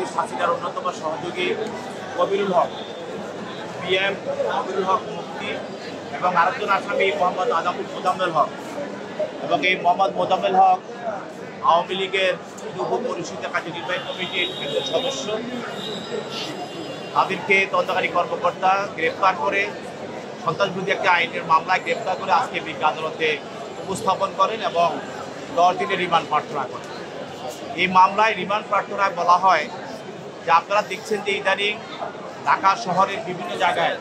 Fascist হাসিনার অন্যতম সহযোগী কবিরুল হক, PM কবিরুল হক মুফতি এবং আরেকজন আসামি মোহাম্মদ মোজাম্মেল হক। এবং এই মোহাম্মদ মোজাম্মেল হক আওয়ামী লীগের যুব পরিষদের কার্যনির্বাহী কমিটির একজন সদস্য। তাদেরকে তদন্তকারী কর্মকর্তা গ্রেপ্তার করে সন্ত্রাসবিরোধী একটি আইনের মামলায় গ্রেপ্তার করে আজকে বিজ্ঞ আদালতে উপস্থাপন করেন এবং 10 দিনের রিমান্ড প্রার্থনা করেন। এই মামলায় রিমান্ড প্রার্থনায় বলা হয় যে আপনারা দেখছেন যে ইদানিং ঢাকা শহরের বিভিন্ন জায়গায়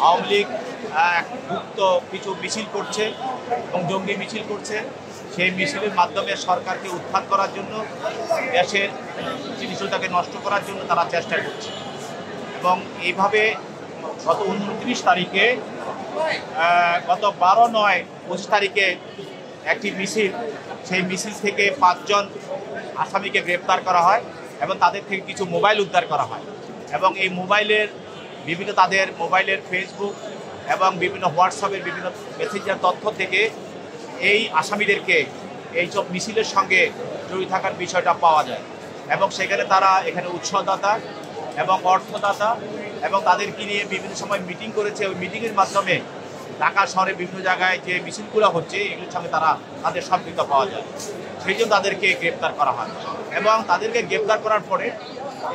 আওয়ামী লীগ গুপ্ত কিছু মিছিল করছে এবং জঙ্গি মিছিল করছে। সেই মিছিলের মাধ্যমে সরকারকে উৎখাত করার জন্য, দেশের স্থিতিশীলতাকে নষ্ট করার জন্য তারা চেষ্টা করছে। এবং এইভাবে গত 29 তারিখে, গত 12/9/25 তারিখে একটি মিছিল, সেই মিছিল থেকে 5 জন আসামিকে গ্রেপ্তার করা হয় এবং তাদের থেকে কিছু মোবাইল উদ্ধার করা হয়। এবং এই মোবাইলের তাদের মোবাইলের ফেসবুক এবং বিভিন্ন হোয়াটসঅ্যাপের বিভিন্ন মেসেঞ্জার তথ্য থেকে এই আসামিদেরকে এইসব মিছিলের সঙ্গে জড়িত থাকার বিষয়টা পাওয়া যায়। এবং সেখানে তারা এখানে উৎসদাতা এবং অর্থদাতা এবং তাদেরকে নিয়ে বিভিন্ন সময় মিটিং করেছে। ওই মিটিংয়ের মাধ্যমে ঢাকা শহরে বিভিন্ন জায়গায় যে মিছিলগুলো হচ্ছে এগুলোর সঙ্গে তাদের সম্পৃক্ত পাওয়া যায়। সেই জন্য তাদেরকে গ্রেপ্তার করা হয় এবং তাদেরকে গ্রেপ্তার করার পরে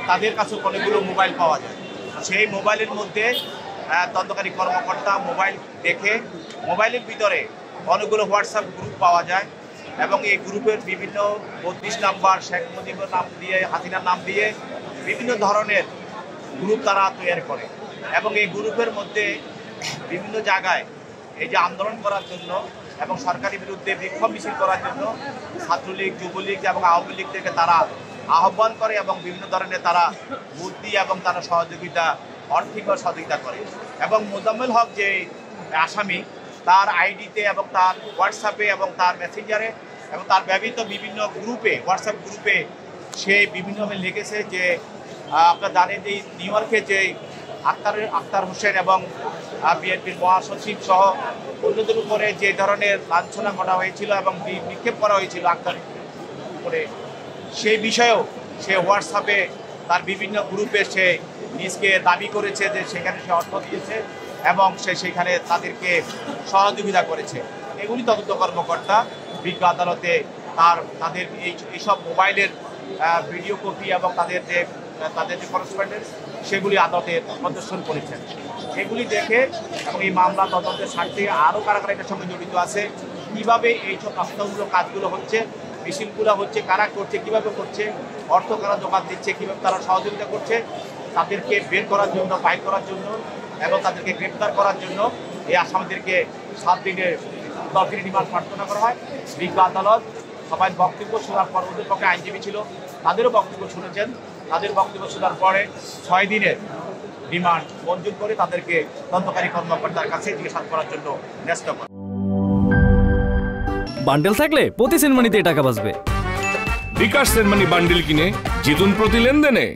তাদের কাছে অনেকগুলো মোবাইল পাওয়া যায়। সেই মোবাইলের মধ্যে তদন্তকারী কর্মকর্তা মোবাইল দেখে মোবাইলের ভিতরে অনেকগুলো হোয়াটসঅ্যাপ গ্রুপ পাওয়া যায় এবং এই গ্রুপের বিভিন্ন 32 নাম্বার, শেখ মুজিবের নাম দিয়ে, হাসিনার নাম দিয়ে বিভিন্ন ধরনের গ্রুপ তারা তৈরি করে। এবং এই গ্রুপের মধ্যে বিভিন্ন জায়গায় এই যে আন্দোলন করার জন্য এবং সরকারের বিরুদ্ধে বিক্ষোভ মিছিল করার জন্য ছাত্রলীগ, যুবলীগ এবং আওয়ামী লীগ থেকে তারা আহ্বান করে এবং বিভিন্ন ধরনের তারা বুদ্ধি এবং তারা সহযোগিতা, আর্থিক সহযোগিতা করে। এবং মোজাম্মেল হক যে আসামি, তার আইডিতে এবং তার হোয়াটসঅ্যাপে এবং তার মেসেঞ্জারে এবং তার ব্যবহৃত বিভিন্ন গ্রুপে, হোয়াটসঅ্যাপ গ্রুপে সে বিভিন্নভাবে লিখেছে যে আপনারা জানেন যে নিউ ইয়র্কে যে আখতার হোসেন এবং বিএনপির মহাসচিব সহ অন্যদের উপরে যে ধরনের লাঞ্ছনা করা হয়েছিল এবং নিক্ষেপ করা হয়েছিল আখতার উপরে, সেই বিষয়েও সে হোয়াটসঅ্যাপে তার বিভিন্ন গ্রুপে সে নিজকে দাবি করেছে যে সেখানে সে অর্থ দিয়েছে এবং সে সেখানে তাদেরকে সহযোগিতা করেছে। এগুলি তদন্ত কর্মকর্তা বিজ্ঞ আদালতে তাদের এইসব মোবাইলের ভিডিও কপি এবং তাদের যে করেসপন্ডেন্স সেগুলি আদালতে প্রদর্শন করেছেন। এগুলি দেখে এবং এই মামলা তদন্তের স্বার্থে আরও কারা কারা এটার সঙ্গে জড়িত আছে, কীভাবে এইসব আস্থামূলক কাজগুলো হচ্ছে, মিছিলগুলো হচ্ছে, কারা করছে, কীভাবে করছে, অর্থ কারা জোগাড় দিচ্ছে, কীভাবে তারা সহযোগিতা করছে, তাদেরকে বের করার জন্য, ফাইল করার জন্য এবং তাদেরকে গ্রেপ্তার করার জন্য এই আসামিদেরকে 7 দিনের 10 দিনের রিমান্ড প্রার্থনা করা হয়। বিজ্ঞ আদালত সবাই বক্তব্য শোনার পর, ওদের পক্ষে আইনজীবী ছিল, তাদেরও বক্তব্য শুনেছেন। তাদের বক্তব্য শোনার পরে 6 দিনের রিমান্ড মঞ্জুর করে তাদেরকে তদন্তকারী কর্মকর্তার কাছে জিজ্ঞাসাবাদ করার জন্য ন্যস্ত করে। বান্ডেল থাকলে প্রতি সেনমানিতে টাকা বাঁচবে। বিকাশ সেনমানি বান্ডেল কিনে জিতুন প্রতি লেনদেনে।